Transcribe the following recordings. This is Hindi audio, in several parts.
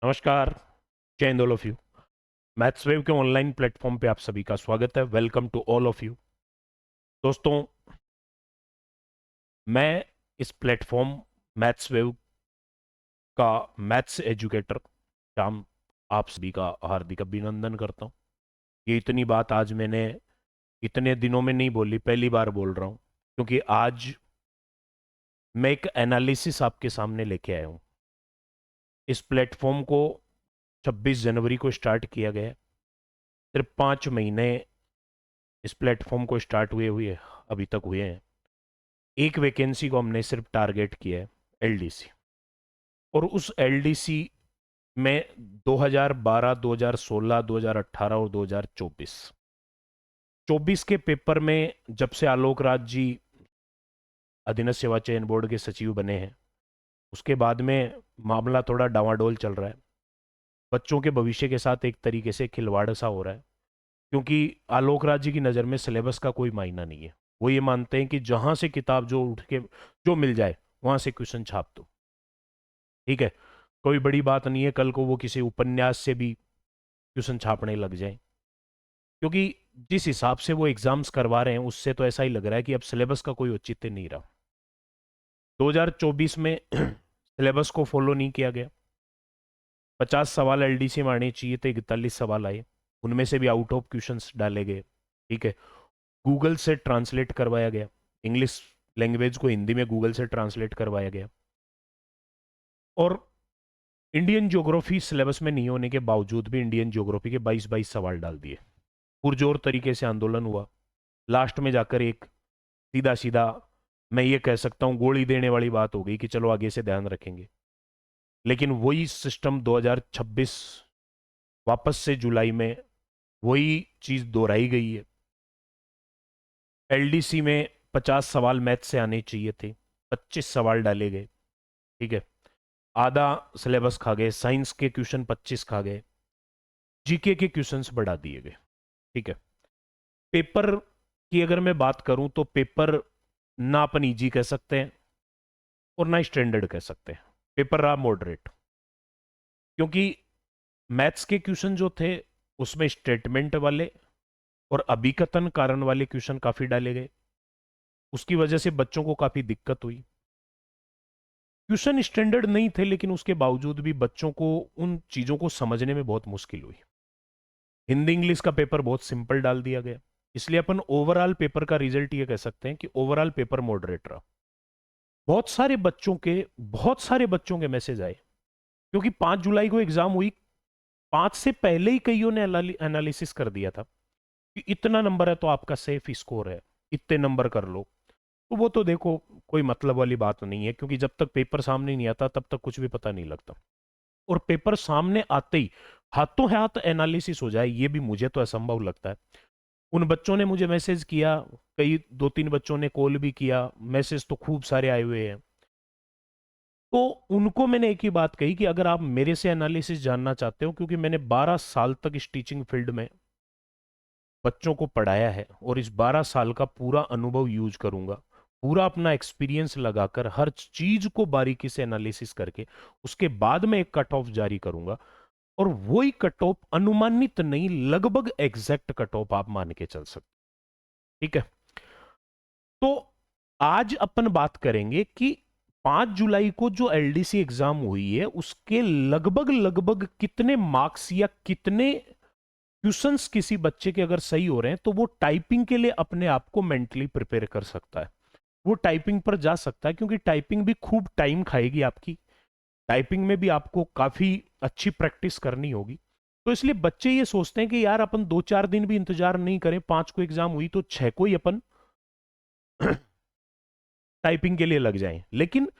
नमस्कार। जय हिंद all of you. Maths Wave के ऑनलाइन प्लेटफॉर्म पे आप सभी का स्वागत है। Welcome to all of you. दोस्तों, मैं इस प्लेटफॉर्म मैथ्स वेव का मैथ्स एजुकेटर श्याम आप सभी का हार्दिक अभिनंदन करता हूँ। ये इतनी बात आज मैंने इतने दिनों में नहीं बोली, पहली बार बोल रहा हूँ, क्योंकि आज मैं एक एनालिसिस आपके सामने लेके आया हूँ। इस प्लेटफॉर्म को 26 जनवरी को स्टार्ट किया गया है। सिर्फ 5 महीने इस प्लेटफॉर्म को स्टार्ट हुए हुए अभी तक हुए हैं। एक वैकेंसी को हमने सिर्फ टारगेट किया है, एलडीसी। और उस एलडीसी में 2012, 2016, 2018 और 2024 24 के पेपर में जब से आलोक राज जी अधीनस्थ सेवा चयन बोर्ड के सचिव बने हैं, उसके बाद में मामला थोड़ा डावाडोल चल रहा है। बच्चों के भविष्य के साथ एक तरीके से खिलवाड़ सा हो रहा है, क्योंकि आलोक राज जी की नज़र में सिलेबस का कोई मायना नहीं है। वो ये मानते हैं कि जहां से किताब जो उठ के जो मिल जाए वहां से क्वेश्चन छाप दो, ठीक है, कोई बड़ी बात नहीं है। कल को वो किसी उपन्यास से भी क्वेश्चन छापने लग जाए, क्योंकि जिस हिसाब से वो एग्जाम्स करवा रहे हैं उससे तो ऐसा ही लग रहा है कि अब सिलेबस का कोई औचित्य नहीं रहा। 2024 में सिलेबस को फॉलो नहीं किया गया। 50 सवाल एलडीसी में आने चाहिए थे, 41 सवाल आए, उनमें से भी आउट ऑफ क्वेश्चंस डाले गए, ठीक है। गूगल से ट्रांसलेट करवाया गया, इंग्लिश लैंग्वेज को हिंदी में गूगल से ट्रांसलेट करवाया गया। और इंडियन ज्योग्राफी सिलेबस में नहीं होने के बावजूद भी इंडियन ज्योग्राफी के 22-22 सवाल डाल दिए। पुरजोर तरीके से आंदोलन हुआ। लास्ट में जाकर एक सीधा सीधा, मैं ये कह सकता हूं, गोली देने वाली बात हो गई कि चलो आगे से ध्यान रखेंगे। लेकिन वही सिस्टम 2026 वापस से जुलाई में वही चीज दोहराई गई है। एलडीसी में 50 सवाल मैथ से आने चाहिए थे, 25 सवाल डाले गए, ठीक है। आधा सिलेबस खा गए, साइंस के क्वेश्चन 25 खा गए, जीके के क्वेश्चंस बढ़ा दिए गए, ठीक है। पेपर की अगर मैं बात करूं तो पेपर ना अपन इजी कह सकते हैं और ना स्टैंडर्ड कह सकते हैं। पेपर रहा मॉडरेट, क्योंकि मैथ्स के क्वेश्चन जो थे उसमें स्टेटमेंट वाले और अभिकथन कारण वाले क्वेश्चन काफी डाले गए। उसकी वजह से बच्चों को काफी दिक्कत हुई। क्वेश्चन स्टैंडर्ड नहीं थे, लेकिन उसके बावजूद भी बच्चों को उन चीजों को समझने में बहुत मुश्किल हुई। हिंदी इंग्लिश का पेपर बहुत सिंपल डाल दिया गया, इसलिए अपन ओवरऑल पेपर का रिजल्ट ये कह सकते हैं कि ओवरऑल पेपर मॉडरेट रहा। बहुत सारे बच्चों के मैसेज आए, क्योंकि 5 जुलाई को एग्जाम हुई। 5 से पहले ही कईयों ने एनालिसिस कर दिया था कि इतना नंबर है तो आपका सेफ स्कोर है, इतने नंबर कर लो। तो वो तो देखो कोई मतलब वाली बात नहीं है, क्योंकि जब तक पेपर सामने नहीं आता तब तक कुछ भी पता नहीं लगता। और पेपर सामने आते ही हाथों हाथ एनालिसिस हो जाए, ये भी मुझे तो असंभव लगता है। उन बच्चों ने मुझे मैसेज किया, कई 2-3 बच्चों ने कॉल भी किया, मैसेज तो खूब सारे आए हुए हैं। तो उनको मैंने एक ही बात कही कि अगर आप मेरे से एनालिसिस जानना चाहते हो, क्योंकि मैंने 12 साल तक इस टीचिंग फील्ड में बच्चों को पढ़ाया है और इस 12 साल का पूरा अनुभव यूज करूंगा, पूरा अपना एक्सपीरियंस लगाकर हर चीज को बारीकी से एनालिसिस करके उसके बाद में एक कट ऑफ जारी करूंगा। और वही कट ऑफ अनुमानित नहीं, लगभग एग्जैक्ट कट ऑफ आप मान के चल सकते, ठीक है। तो आज अपन बात करेंगे कि 5 जुलाई को जो एलडीसी एग्जाम हुई है उसके लगभग लगभग कितने मार्क्स या कितने क्वेश्चंस किसी बच्चे के अगर सही हो रहे हैं तो वो टाइपिंग के लिए अपने आप को मेंटली प्रिपेयर कर सकता है, वो टाइपिंग पर जा सकता है। क्योंकि टाइपिंग भी खूब टाइम खाएगी आपकी, टाइपिंग में भी आपको काफी अच्छी प्रैक्टिस करनी होगी। तो इसलिए बच्चे ये सोचते हैं कि यार अपन 2-4 दिन भी इंतजार नहीं करें, 5 को एग्जाम हुई तो 6 को ही अपन टाइपिंग के लिए लग जाएं। लेकिन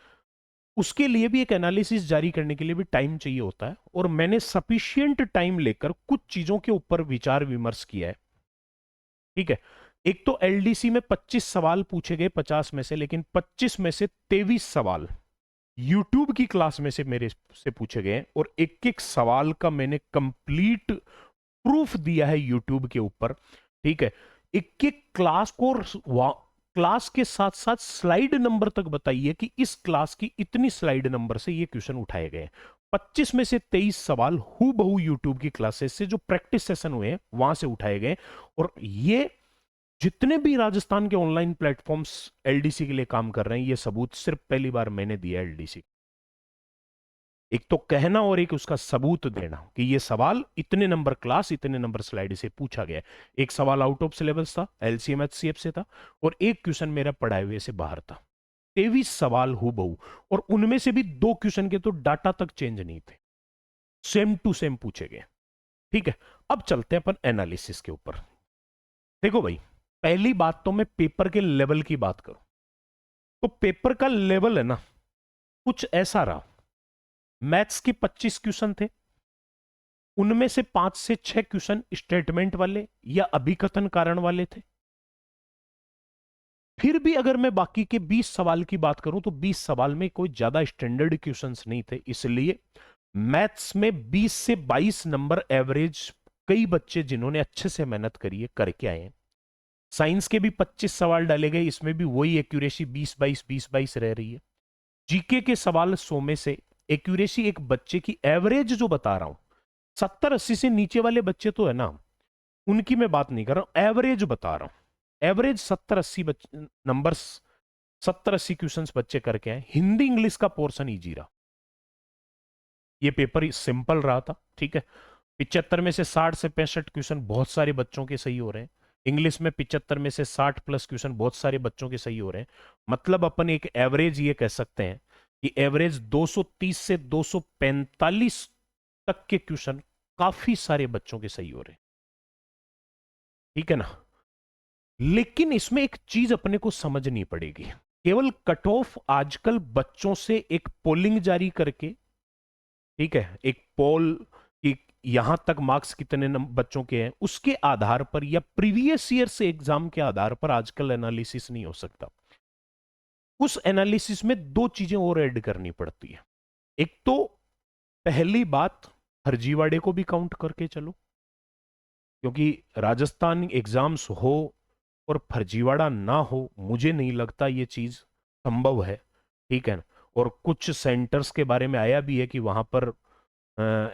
उसके लिए भी एक एनालिसिस जारी करने के लिए भी टाइम चाहिए होता है, और मैंने सफिशियंट टाइम लेकर कुछ चीजों के ऊपर विचार विमर्श किया है, ठीक है। एक तो एलडीसी में 25 सवाल पूछे गए 50 में से, लेकिन 25 में से 23 सवाल यूट्यूब की क्लास में से मेरे से पूछे गए, और एक एक सवाल का मैंने कंप्लीट प्रूफ दिया है यूट्यूब के ऊपर, ठीक है। एक एक क्लास को क्लास के साथ साथ स्लाइड नंबर तक बताइए कि इस क्लास की इतनी स्लाइड नंबर से ये क्वेश्चन उठाए गए। 25 में से 23 सवाल हु बहु यूट्यूब की क्लासेस से जो प्रैक्टिस सेशन हुए हैं वहां से उठाए गए। और ये जितने भी राजस्थान के ऑनलाइन प्लेटफॉर्म्स एलडीसी के लिए काम कर रहे हैं, ये सबूत सिर्फ पहली बार मैंने दिया एलडीसी। एक तो कहना और एक उसका सबूत देना कि ये सवाल इतने नंबर क्लास इतने नंबर स्लाइड से पूछा गया है। एक सवाल आउट ऑफ सिलेबस था, एलसीएम एचसीएफ से था, और एक क्वेश्चन मेरा पढ़ाए हुए से बाहर था। 23 सवाल हूबहू, और उनमें से भी 2 क्वेश्चन के तो डाटा तक चेंज नहीं थे, सेम टू सेम पूछे गए। ठीक है, अब चलते हैं अपन एनालिसिस के ऊपर। देखो भाई, पहली बात तो मैं पेपर के लेवल की बात करूं तो पेपर का लेवल है ना, कुछ ऐसा रहा। मैथ्स के 25 क्वेश्चन थे, उनमें से 5 से 6 क्वेश्चन स्टेटमेंट वाले या अभिकथन कारण वाले थे। फिर भी अगर मैं बाकी के 20 सवाल की बात करूं तो 20 सवाल में कोई ज्यादा स्टैंडर्ड क्वेश्चंस नहीं थे, इसलिए मैथ्स में 20 से 22 नंबर एवरेज कई बच्चे जिन्होंने अच्छे से मेहनत करी है करके आए हैं। साइंस के भी 25 सवाल डाले गए, इसमें भी वही एक्यूरेसी 20-22 रह रही है। जीके के सवाल 100 में से एक्यूरेसी एक बच्चे की एवरेज जो बता रहा हूं, 70-80 से नीचे वाले बच्चे तो है ना, उनकी मैं बात नहीं कर रहा हूं, एवरेज बता रहा हूं। एवरेज 70-80 नंबर्स, 70-80 क्वेश्चंस बच्चे करके आए। हिंदी इंग्लिश का पोर्शन इजी रहा, ये पेपर सिंपल रहा था। ठीक है, 75 में से 60 से 65 क्वेश्चन बहुत सारे बच्चों के सही हो रहे हैं। इंग्लिश में 75 में से 60 प्लस क्वेश्चन बहुत सारे बच्चों के सही हो रहे हैं। मतलब अपन एक एवरेज ये कह सकते हैं कि एवरेज 230 से 245 तक के क्वेश्चन काफी सारे बच्चों के सही हो रहे हैं। ठीक है ना, लेकिन इसमें एक चीज अपने को समझनी पड़ेगी। केवल कट ऑफ आजकल बच्चों से एक पोलिंग जारी करके, ठीक है, एक पोल कि यहां तक मार्क्स कितने बच्चों के हैं उसके आधार पर या प्रीवियस ईयर से एग्जाम के आधार पर आजकल एनालिसिस नहीं हो सकता। उस एनालिसिस में 2 चीजें और ऐड करनी पड़ती है। एक तो पहली बात, फर्जीवाड़े को भी काउंट करके चलो, क्योंकि राजस्थान एग्जाम्स हो और फर्जीवाड़ा ना हो, मुझे नहीं लगता ये चीज संभव है। ठीक है ना, और कुछ सेंटर्स के बारे में आया भी है कि वहां पर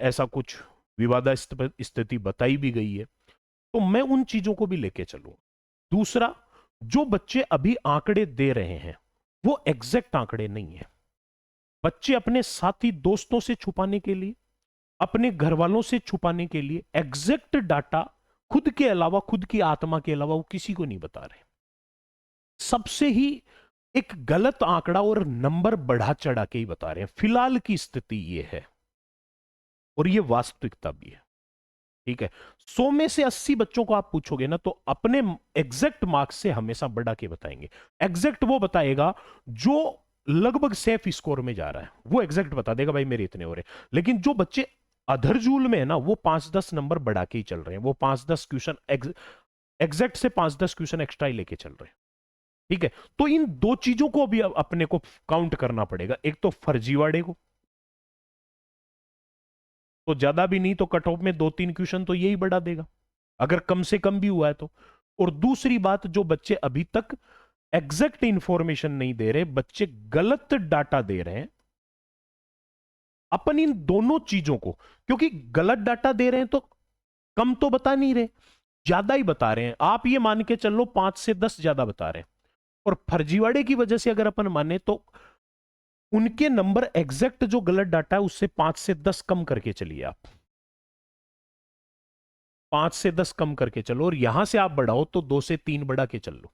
ऐसा कुछ विवादास्पद स्थिति बताई भी गई है, तो मैं उन चीजों को भी लेके चलूं। दूसरा, जो बच्चे अभी आंकड़े दे रहे हैं वो एग्जैक्ट आंकड़े नहीं है। बच्चे अपने साथी दोस्तों से छुपाने के लिए, अपने घर वालों से छुपाने के लिए एग्जैक्ट डाटा खुद के अलावा, खुद की आत्मा के अलावा वो किसी को नहीं बता रहे। सबसे ही एक गलत आंकड़ा और नंबर बढ़ा चढ़ा के ही बता रहे हैं। फिलहाल की स्थिति ये है और ये वास्तविकता भी है। ठीक है, 100 में से 80 बच्चों को आप पूछोगे ना तो अपने एग्जैक्ट मार्क्स से हमेशा बढ़ा के बताएंगे। एग्जैक्ट वो बताएगा जो लगभग सेफ स्कोर में जा रहा है, वो एग्जैक्ट बता देगा भाई मेरे इतने हो रहे। लेकिन जो बच्चे अधरजूल में है ना, वो 5-10 नंबर बढ़ा के ही चल रहे हैं, वो 5-10 क्वेश्चन एग्जैक्ट से 5-10 क्वेश्चन एक्स्ट्रा ही लेके चल रहे हैं। ठीक है, तो इन 2 चीजों को भी अपने को काउंट करना पड़ेगा। एक तो फर्जीवाड़े को, तो ज्यादा भी नहीं तो कट ऑफ में 2-3 क्वेश्चन तो यही बढ़ा देगा अगर कम से कम भी हुआ है तो। और दूसरी बात, जो बच्चे अभी तक एग्जैक्ट इंफॉर्मेशन नहीं दे रहे, बच्चे गलत डाटा दे रहे हैं, अपन इन दोनों चीजों को, क्योंकि गलत डाटा दे रहे हैं तो कम तो बता नहीं रहे, ज्यादा ही बता रहे हैं। आप ये मान के चलो 5 से 10 ज्यादा बता रहे हैं। और फर्जीवाड़े की वजह से अगर अपन माने तो उनके नंबर एग्जैक्ट जो गलत डाटा है उससे 5 से 10 कम करके चलिए आप, 5 से 10 कम करके चलो, और यहां से आप बढ़ाओ तो 2 से 3 बढ़ा के चल लो,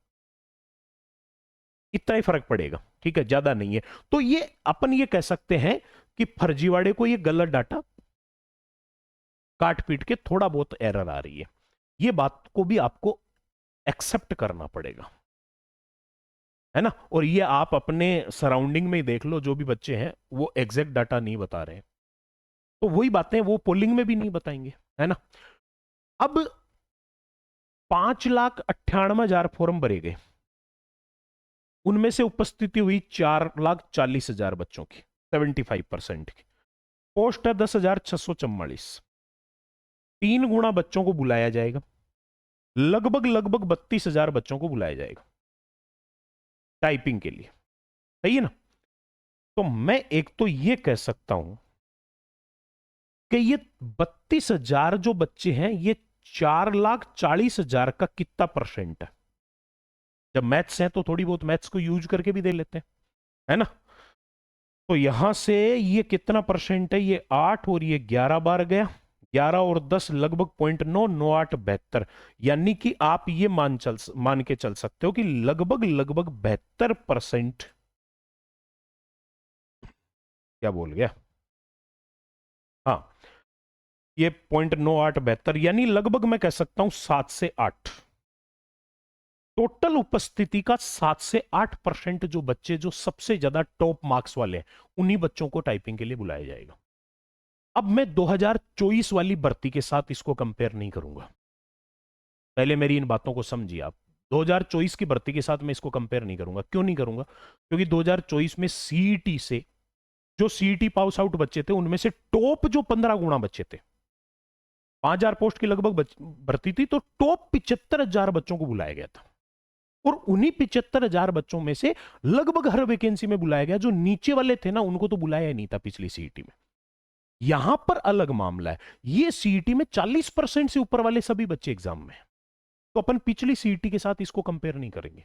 इतना ही फर्क पड़ेगा। ठीक है, ज्यादा नहीं है। तो ये अपन ये कह सकते हैं कि फर्जीवाड़े को ये गलत डाटा काट पीट के थोड़ा बहुत एरर आ रही है, ये बात को भी आपको एक्सेप्ट करना पड़ेगा, है ना। और ये आप अपने सराउंडिंग में ही देख लो, जो भी बच्चे हैं वो एग्जैक्ट डाटा नहीं बता रहे हैं, तो वही बातें वो पोलिंग में भी नहीं बताएंगे, है ना। अब 5,98,000 फॉर्म भरे गए, उनमें से उपस्थिति हुई 4,40,000 बच्चों की, 75% की। पोस्ट है 10,644। 3 गुना बच्चों को बुलाया जाएगा, लगभग 32,000 बच्चों को बुलाया जाएगा टाइपिंग के लिए। सही है ना। तो मैं एक तो ये कह सकता हूं कि ये 32,000 जो बच्चे हैं, ये 4,40,000 का कितना परसेंट है? जब मैथ्स है तो थोड़ी बहुत मैथ्स को यूज करके भी दे लेते हैं, है ना? तो यहां से ये कितना परसेंट है? ये 8 और ये 11 बार गया, 11 और 10 लगभग 0.99872। यानी कि आप ये मान के चल सकते हो कि लगभग लगभग 72%। क्या बोल गया? हाँ, ये 0.9872 यानी लगभग मैं कह सकता हूं 7 से 8। टोटल उपस्थिति का 7 से 8% जो बच्चे जो सबसे ज्यादा टॉप मार्क्स वाले हैं, उन्हीं बच्चों को टाइपिंग के लिए बुलाया जाएगा। अब मैं 2024 वाली भर्ती के साथ इसको कंपेयर नहीं करूंगा, पहले मेरी इन बातों को समझिए आप। 2024 की भर्ती के साथ मैं इसको कंपेयर नहीं करूंगा। क्यों नहीं करूंगा? क्योंकि 2024 में सीईटी से जो सीईटी पास आउट बच्चे थे, उनमें से टॉप जो 15 गुणा बच्चे थे, 5,000 पोस्ट की लगभग भर्ती थी, तो टॉप 75,000 बच्चों को बुलाया गया था। और उन्हीं 75,000 बच्चों में से लगभग हर वैकेंसी में बुलाया गया। जो नीचे वाले थे ना, उनको तो बुलाया ही नहीं था पिछली सीईटी में। यहां पर अलग मामला है, ये सीईटी में 40% से ऊपर वाले सभी बच्चे एग्जाम में, तो अपन पिछली सीईटी के साथ इसको कंपेयर नहीं करेंगे।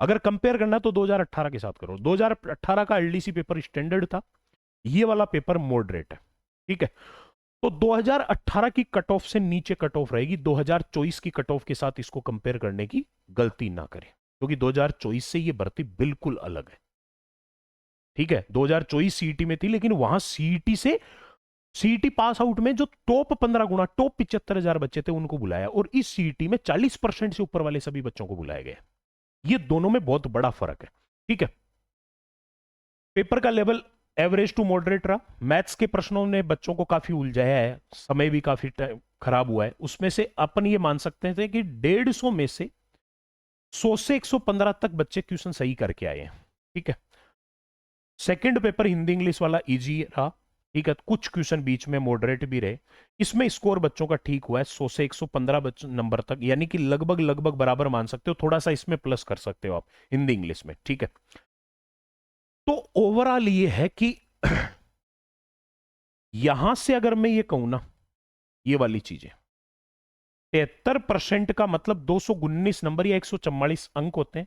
अगर कंपेयर करना तो 2018 के साथ करो। 2018 का एलडीसी पेपर स्टैंडर्ड था, ये वाला पेपर मॉडरेट है, ठीक है? तो 2018 की कट ऑफ से नीचे कट ऑफ रहेगी। 2024 की कट ऑफ के साथ इसको कंपेयर करने की गलती ना करें, क्योंकि 2024 से ये भर्ती बिल्कुल अलग है, ठीक है? 2024 सीईटी में थी, लेकिन वहां सीईटी से सीईटी पास आउट में जो टॉप 15 गुणा, टॉप 75,000 बच्चे थे, उनको बुलाया, और इस सीईटी में 40% से ऊपर वाले सभी बच्चों को बुलाया गया। ये दोनों में बहुत बड़ा फर्क है, ठीक है? पेपर का लेवल एवरेज टू मॉडरेट रहा। मैथ्स के प्रश्नों ने बच्चों को काफी उलझाया है, समय भी काफी खराब हुआ है। उसमें से अपन ये मान सकते थे कि 150 में से 100 से 115 तक बच्चे क्वेश्चन सही करके आए हैं, ठीक है? सेकंड पेपर हिंदी इंग्लिश वाला इजी रहा, ठीक है? कुछ क्वेश्चन बीच में मॉडरेट भी रहे। इसमें स्कोर बच्चों का ठीक हुआ है, 100 से 115 नंबर तक, यानी कि लगभग लगभग बराबर मान सकते हो। थोड़ा सा इसमें प्लस कर सकते हो आप हिंदी इंग्लिश में, ठीक है? तो ओवरऑल ये है कि यहां से अगर मैं ये कहूं ना, ये वाली चीजें 73% का मतलब 219 नंबर या 144 अंक होते हैं,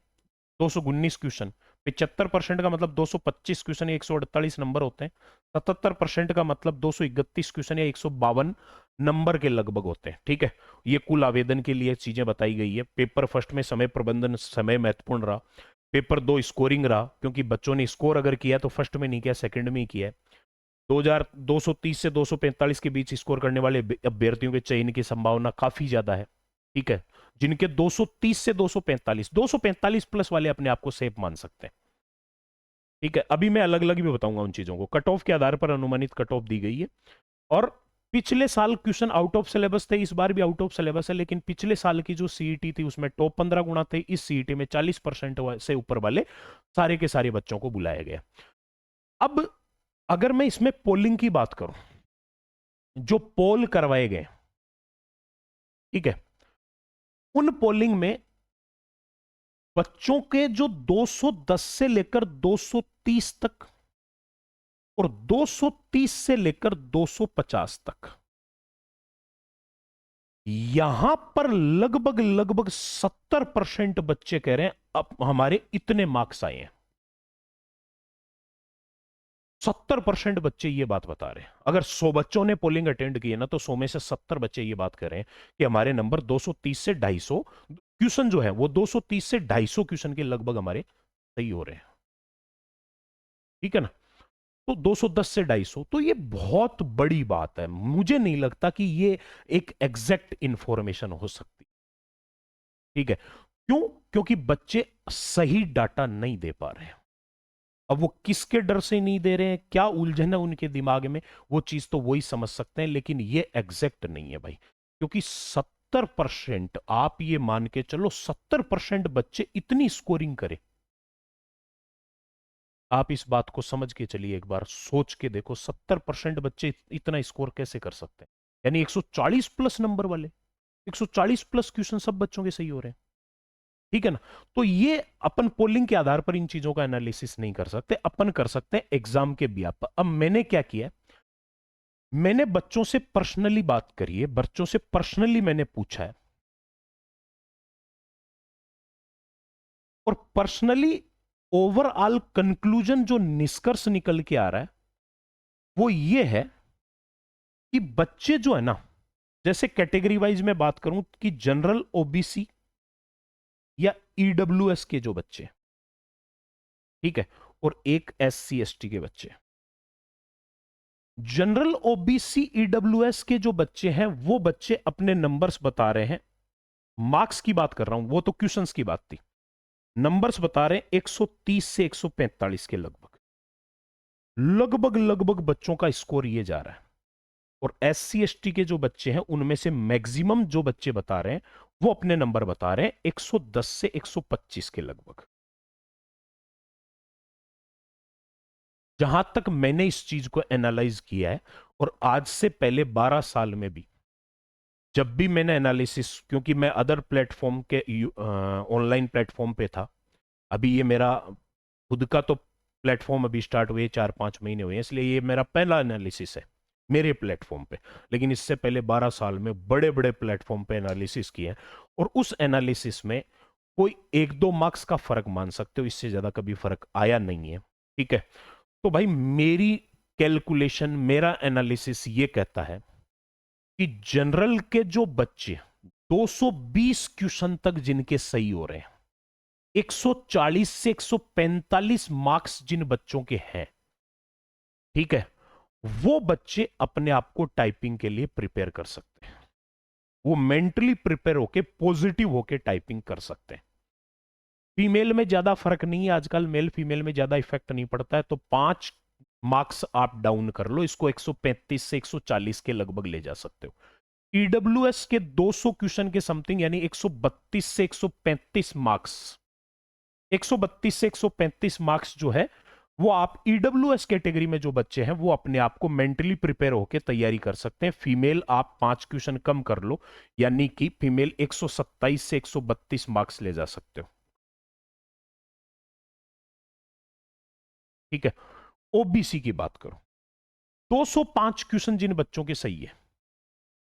219 क्वेश्चन। 75% का मतलब 225 क्वेश्चन या 148 नंबर होते हैं। 77% का मतलब 231 क्वेश्चन या 152 नंबर के लगभग होते हैं, ठीक है? ये कुल आवेदन के लिए चीजें बताई गई है। पेपर फर्स्ट में समय प्रबंधन, समय महत्वपूर्ण रहा। पेपर 2 स्कोरिंग रहा, क्योंकि बच्चों ने स्कोर अगर किया तो फर्स्ट में नहीं किया, सेकंड में ही किया है। 2,230 से 245 के बीच स्कोर करने वाले अभ्यर्थियों के चयन की संभावना काफी ज्यादा है, ठीक है? जिनके 230 से 245 प्लस वाले अपने आप को सेफ मान सकते हैं, ठीक है? अभी मैं अलग अलग भी बताऊंगा उन चीजों को। कट ऑफ के आधार पर अनुमानित कट ऑफ दी गई है। और पिछले साल क्वेश्चन आउट ऑफ सिलेबस थे, इस बार भी आउट ऑफ सिलेबस है, लेकिन पिछले साल की जो सीईटी थी उसमें टॉप 15 गुणा थे। इस सीईटी में 40% से ऊपर वाले सारे के सारे बच्चों को बुलाया गया। अब अगर मैं इसमें पोलिंग की बात करूं, जो पोल करवाए गए, ठीक है, उन पोलिंग में बच्चों के जो 210 से लेकर 230 तक और 230 से लेकर 250 तक, यहां पर लगभग लगभग 70% बच्चे कह रहे हैं अब हमारे इतने मार्क्स आए हैं। 70% बच्चे ये बात बता रहे हैं। अगर 100 बच्चों ने पोलिंग अटेंड की है ना, तो 100 में से 70 बच्चे ये बात कर रहे हैं कि हमारे नंबर 230 से 250 क्वेश्चन जो है वो 230 से 250 क्वेश्चन के लगभग हमारे सही हो रहे हैं, ठीक है ना? तो 210 से 250, तो ये बहुत बड़ी बात है। मुझे नहीं लगता कि ये एक एग्जैक्ट इंफॉर्मेशन हो सकती, ठीक है? क्यों? क्योंकि बच्चे सही डाटा नहीं दे पा रहे हैं। अब वो किसके डर से नहीं दे रहे हैं, क्या उलझन है उनके दिमाग में, वो चीज तो वही समझ सकते हैं, लेकिन ये एग्जैक्ट नहीं है भाई। क्योंकि 70%, आप ये मान के चलो 70% बच्चे इतनी स्कोरिंग करें। आप इस बात को समझ के चलिए, एक बार सोच के देखो, 70% बच्चे इतना स्कोर कैसे कर सकते हैं? यानी 140 प्लस नंबर वाले, 140 प्लस क्वेश्चन सब बच्चों के सही हो रहे हैं, ठीक है ना? तो ये अपन पोलिंग के आधार पर इन चीजों का एनालिसिस नहीं कर सकते, अपन कर सकते हैं एग्जाम के बिहाफ पर। अब मैंने क्या किया, मैंने बच्चों से पर्सनली बात करी है, बच्चों से पर्सनली मैंने पूछा है, और पर्सनली ओवरऑल कंक्लूजन जो निष्कर्ष निकल के आ रहा है वो ये है कि बच्चे जो है ना, जैसे कैटेगरी वाइज में बात करूं कि जनरल ओबीसी या ईडब्ल्यूएस के जो बच्चे, ठीक है, और एक एससी एसटी के बच्चे, जनरल ओबीसी ईडब्ल्यूएस के जो बच्चे हैं वो बच्चे अपने नंबर्स बता रहे हैं, मार्क्स की बात कर रहा हूं, वो तो क्वेश्चंस की बात थी, नंबर्स बता रहे हैं 130 से 145 के लगभग, लगभग लगभग बच्चों का स्कोर ये जा रहा है। और एससी एसटी के जो बच्चे हैं उनमें से मैक्सिमम जो बच्चे बता रहे हैं वो अपने नंबर बता रहे हैं 110 से 125 के लगभग। जहां तक मैंने इस चीज को एनालाइज किया है, और आज से पहले 12 साल में भी जब भी मैंने एनालिसिस, क्योंकि मैं अदर प्लेटफॉर्म के ऑनलाइन प्लेटफॉर्म पे था, अभी ये मेरा खुद का तो प्लेटफॉर्म अभी स्टार्ट हुए 4-5 महीने हुए हैं, इसलिए ये मेरा पहला एनालिसिस है मेरे प्लेटफॉर्म पे, लेकिन इससे पहले 12 साल में बड़े बड़े प्लेटफॉर्म पे एनालिसिस किए हैं, और उस एनालिसिस में कोई 1-2 मार्क्स का फर्क मान सकते हो, इससे ज्यादा कभी फर्क आया नहीं है। ठीक है, तो भाई मेरी कैलकुलेशन, मेरा एनालिसिस ये कहता है कि जनरल के जो बच्चे 220 क्वेश्चन तक जिनके सही हो रहे हैं, 140 से 145 मार्क्स जिन बच्चों के हैं, ठीक है, वो बच्चे अपने आप को टाइपिंग के लिए प्रिपेयर कर सकते हैं, वो मेंटली प्रिपेयर होके पॉजिटिव होके टाइपिंग कर सकते हैं। फीमेल में ज्यादा फर्क नहीं है आजकल, मेल फीमेल में ज्यादा इफेक्ट नहीं पड़ता है, तो 5 मार्क्स आप डाउन कर लो, इसको 135 से 140 के लगभग ले जा सकते हो। ईडब्ल्यूएस के 200 क्वेश्चन के समथिंग, यानी 132 से 135 मार्क्स, 132 से 135 मार्क्स जो है वो आप ईडब्ल्यूएस कैटेगरी में जो बच्चे हैं वो अपने आप को मेंटली प्रिपेयर होकर तैयारी कर सकते हैं। फीमेल आप 5 क्वेश्चन कम कर लो, यानी कि फीमेल 127 से 132 मार्क्स ले जा सकते हो। ठीक है, ओबीसी की बात करो, 205 क्वेश्चन जिन बच्चों के सही है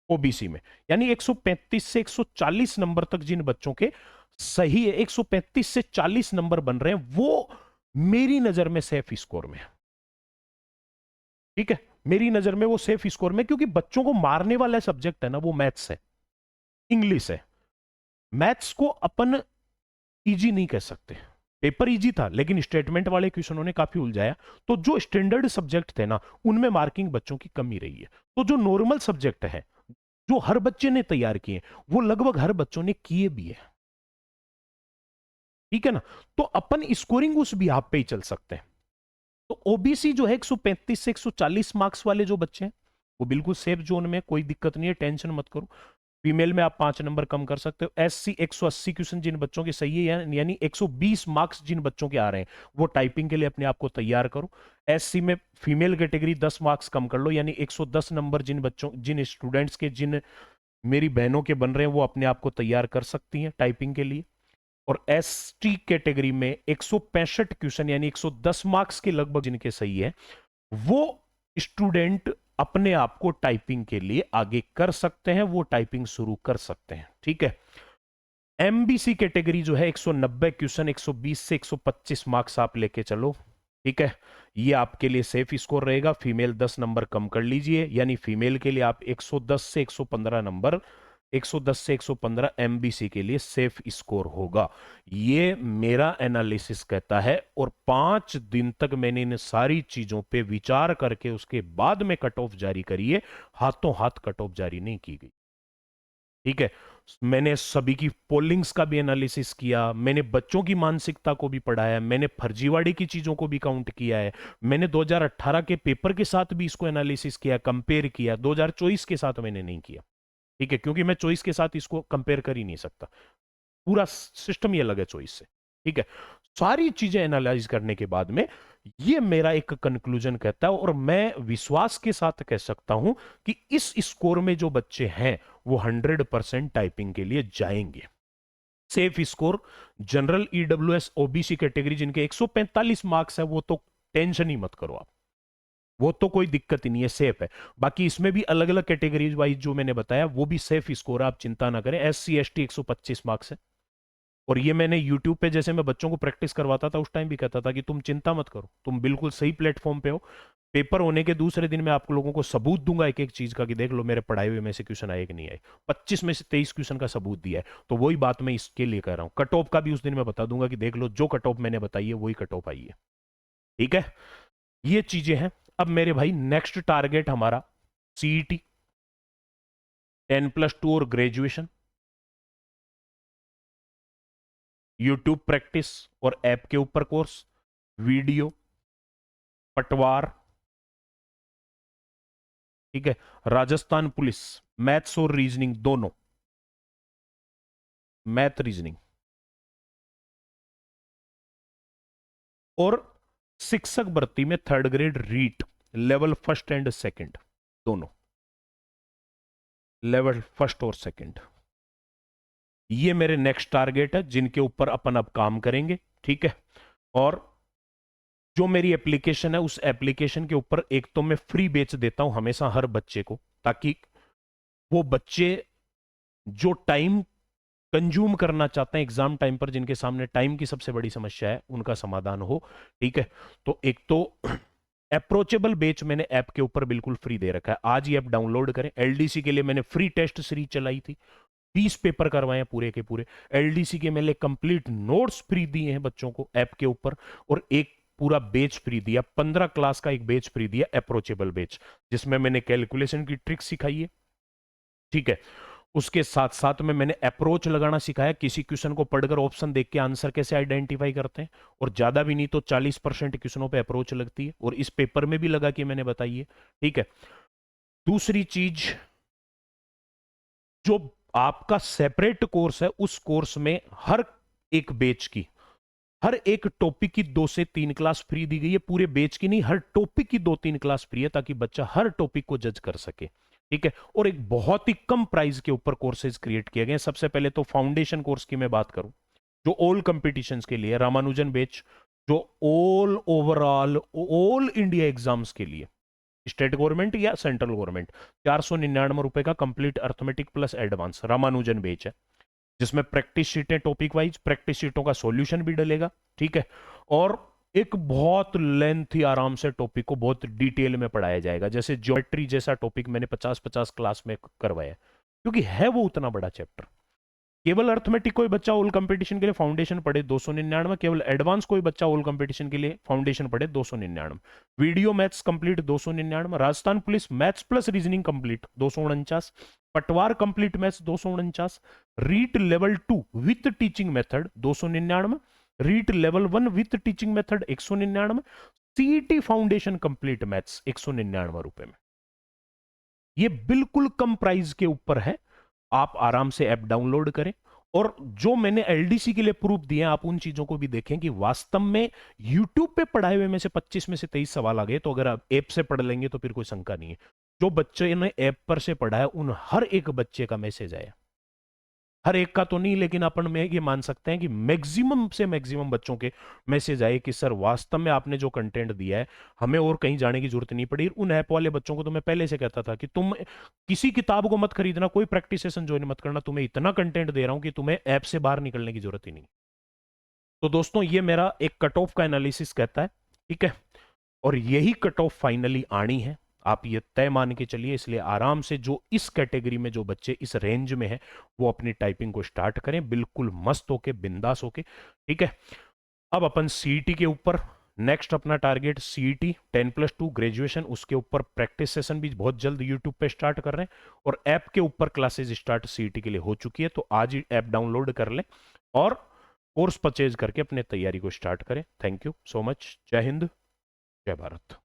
ओबीसी में, यानी 135 से 140 नंबर तक जिन बच्चों के सही है, 135 से 40 नंबर बन रहे हैं, वो मेरी नजर में सेफ स्कोर में है। ठीक है, मेरी नजर में वो सेफ स्कोर में, क्योंकि बच्चों को मारने वाला सब्जेक्ट है ना वो मैथ्स है, इंग्लिश है। मैथ्स को अपन इजी नहीं कह सकते, पेपर इजी था लेकिन स्टेटमेंट वाले क्वेश्चनों ने काफी उलझाया, तो जो स्टैंडर्ड सब्जेक्ट थे ना उनमें मार्किंग बच्चों की कमी रही है। तो जो नॉर्मल सब्जेक्ट है जो हर बच्चे ने तैयार किए वो लगभग हर बच्चों ने किए भी है। ठीक है ना, तो अपन स्कोरिंग उस बिहाफ पे ही चल सकते हैं। तो ओबीसी जो है 135 से 140 मार्क्स वाले जो बच्चे हैं वो बिल्कुल सेफ जोन में, कोई दिक्कत नहीं है, टेंशन मत करो। फीमेल में आप 5 नंबर कम कर सकते हो। एससी 180 क्वेश्चन जिन बच्चों के सही है, यानी 120 मार्क्स जिन बच्चों के आ रहे हैं वो टाइपिंग के लिए अपने आप को तैयार करो। एससी में फीमेल कैटेगरी 10 मार्क्स कम कर लो, यानी 110 नंबर जिन बच्चों, जिन स्टूडेंट्स के, जिन मेरी बहनों के बन रहे हैं वो अपने आप को तैयार कर सकती हैं टाइपिंग के लिए। और एसटी कैटेगरी में 165 क्वेश्चन यानी 110 मार्क्स के लगभग जिनके सही है वो स्टूडेंट अपने आप को टाइपिंग के लिए आगे कर सकते हैं, वो टाइपिंग शुरू कर सकते हैं। ठीक है, एमबीसी कैटेगरी जो है 190 क्वेश्चन, 120 से 125 मार्क्स आप लेके चलो। ठीक है, ये आपके लिए सेफ स्कोर रहेगा। फीमेल 10 नंबर कम कर लीजिए, यानी फीमेल के लिए आप 110 से 115 नंबर, 110 से 115 एमबीसी के लिए सेफ स्कोर होगा। ये मेरा एनालिसिस कहता है, और 5 दिन तक मैंने इन सारी चीजों पे विचार करके उसके बाद में कट ऑफ जारी करी है, हाथों हाथ कट ऑफ जारी नहीं की गई। ठीक है, मैंने सभी की पोलिंग्स का भी एनालिसिस किया, मैंने बच्चों की मानसिकता को भी पढ़ाया, मैंने फर्जीवाड़े की चीजों को भी काउंट किया है, मैंने 2018 के पेपर के साथ भी इसको एनालिसिस किया, कंपेयर किया, 2024 के साथ मैंने नहीं किया। ठीक है, क्योंकि मैं चॉइस के साथ इसको कंपेयर कर ही नहीं सकता, पूरा सिस्टम ही अलग है चॉइस से। ठीक है, सारी चीजें एनालाइज करने के बाद में ये मेरा एक कंक्लूजन कहता है, और मैं विश्वास के साथ कह सकता हूं कि इस स्कोर में जो बच्चे हैं वो 100% टाइपिंग के लिए जाएंगे। Safe score general, EWS, OBC category जिनके 145 मार्क्स है वो तो टेंशन ही मत करो आप, वो तो कोई दिक्कत ही नहीं है, सेफ है। बाकी इसमें भी अलग अलग कैटेगरीज वाइज जो मैंने बताया वो भी सेफ स्कोर है, आप चिंता ना करें। SC ST 125 मार्क्स है। और ये मैंने यूट्यूब पे जैसे मैं बच्चों को प्रैक्टिस करवाता था उस टाइम भी कहता था कि तुम चिंता मत करो, तुम बिल्कुल सही प्लेटफॉर्म पे हो। पेपर होने के दूसरे दिन मैं आप लोगों को सबूत दूंगा एक एक चीज का कि देख लो मेरे पढ़ाई हुए में से क्वेश्चन आए कि नहीं आए। 25 में से 23 क्वेश्चन का सबूत दिया है। तो वही बात मैं इसके लिए कह रहा हूँ, कट ऑफ का भी उस दिन मैं बता दूंगा कि देख लो जो कट ऑफ मैंने बताई है वही कट ऑफ आई है। ठीक है, ये चीजें हैं। अब मेरे भाई नेक्स्ट टारगेट हमारा CET 10+2 और ग्रेजुएशन, यूट्यूब प्रैक्टिस और ऐप के ऊपर कोर्स, वीडियो, पटवार, ठीक है, राजस्थान पुलिस, मैथ्स और रीजनिंग दोनों, मैथ रीजनिंग, और शिक्षक भर्ती में 3rd grade REET level 1st and 2nd, दोनों लेवल 1st और 2nd। ये मेरे नेक्स्ट टारगेट है जिनके ऊपर अपन अब काम करेंगे। ठीक है, और जो मेरी एप्लीकेशन है उस एप्लीकेशन के ऊपर एक तो मैं फ्री बेच देता हूं हमेशा हर बच्चे को, ताकि वो बच्चे जो टाइम कंज्यूम करना चाहते हैं एग्जाम टाइम पर, जिनके सामने टाइम की सबसे बड़ी समस्या है, उनका समाधान हो। ठीक है, तो एक तो अप्रोचेबल बेच मैंने ऐप के ऊपर बिल्कुल फ्री दे रखा है, आज ही ऐप डाउनलोड करें। LDC के लिए मैंने फ्री टेस्ट सीरीज चलाई थी, 20 पेपर करवाए पूरे के पूरे। LDC के मैंने कंप्लीट नोट्स फ्री दिए हैं बच्चों को ऐप के ऊपर, और एक पूरा बेच फ्री दिया, 15 क्लास का एक बेच फ्री दिया अप्रोचेबल बेच, जिसमें मैंने कैलकुलेशन की ट्रिक सिखाई है। ठीक है, उसके साथ साथ में मैंने अप्रोच लगाना सिखाया, किसी क्वेश्चन को पढ़कर ऑप्शन देख के आंसर कैसे आइडेंटिफाई करते हैं, और ज्यादा भी नहीं तो 40% क्वेश्चनों पे अप्रोच लगती है, और इस पेपर में भी लगा के मैंने बताई है। ठीक है, दूसरी चीज, जो आपका सेपरेट कोर्स है उस कोर्स में हर एक बैच की, हर एक टॉपिक की 2 से 3 क्लास फ्री दी गई है। पूरे बैच की नहीं, हर टॉपिक की 2-3 क्लास फ्री है, ताकि बच्चा हर टॉपिक को जज कर सके। ठीक है, और एक बहुत ही कम प्राइस के ऊपर कोर्सेज क्रिएट किए गए हैं। सबसे पहले तो फाउंडेशन कोर्स की मैं बात करूं, जो ऑल कंपटीशंस के लिए, रामानुजन बैच, जो all overall all India exams के लिए, स्टेट गवर्नमेंट या सेंट्रल गवर्नमेंट, 499 रुपए का complete arithmetic plus advance Ramanujan batch है, जिसमें प्रैक्टिस शीटें टॉपिक वाइज, प्रैक्टिस शीटों का सॉल्यूशन भी डलेगा। ठीक है, और एक बहुत लेंथी आराम से टॉपिक को बहुत डिटेल में पढ़ाया जाएगा, जैसे ज्योमेट्री जैसा टॉपिक मैंने 50-50 क्लास में करवाया, क्योंकि है वो उतना बड़ा चैप्टर। केवल अर्थमेटिक कोई बच्चा ऑल कंपटीशन के लिए फाउंडेशन पढ़े 299, केवल एडवांस कोई बच्चा ऑल कंपटीशन के लिए फाउंडेशन पढ़े 299, video maths complete 299, Rajasthan police maths plus reasoning complete 249, Patwar complete maths 249, REET level 2 with teaching method 299, REET level 1 with teaching method 199, CET foundation complete maths 199 रुपए में। ये बिल्कुल कम प्राइस के ऊपर है, आप आराम से ऐप डाउनलोड करें। और जो मैंने LDC के लिए प्रूफ दिए आप उन चीजों को भी देखें कि वास्तव में YouTube पे पढ़ाए हुए में से 25 में से 23 सवाल आ गए, तो अगर आप ऐप से पढ़ लेंगे तो फिर कोई शंका नहीं है। जो बच्चे ने ऐप पर से पढ़ा है उन हर एक बच्चे का मैसेज आया, हर एक का तो नहीं, लेकिन अपन में ये मान सकते हैं कि मैक्सिमम से मैक्सिमम बच्चों के मैसेज आए कि सर वास्तव में आपने जो कंटेंट दिया है हमें और कहीं जाने की जरूरत नहीं पड़ी। उन ऐप वाले बच्चों को तो मैं पहले से कहता था कि तुम किसी किताब को मत खरीदना, कोई प्रैक्टिस सेशन ज्वाइन मत करना, तुम्हें इतना कंटेंट दे रहा हूं कि तुम्हें ऐप से बाहर निकलने की जरूरत ही नहीं। तो दोस्तों ये मेरा एक कट ऑफ का एनालिसिस कहता है। ठीक है, और यही कट ऑफ फाइनली आनी है, आप ये तय मान के चलिए। इसलिए आराम से जो इस कैटेगरी में जो बच्चे इस रेंज में हैं वो अपनी टाइपिंग को स्टार्ट करें, बिल्कुल मस्त होके, बिंदास होके। ठीक है, अब अपन CET के ऊपर नेक्स्ट अपना टारगेट CET 10+2 ग्रेजुएशन, उसके ऊपर प्रैक्टिस सेशन भी बहुत जल्द यूट्यूब पे स्टार्ट कर रहे हैं, और ऐप के ऊपर क्लासेस स्टार्ट CET के लिए हो चुकी है। तो आज ही ऐप डाउनलोड कर लें और कोर्स परचेज करके अपने तैयारी को स्टार्ट करें। Thank you so much. जय हिंद, जय भारत।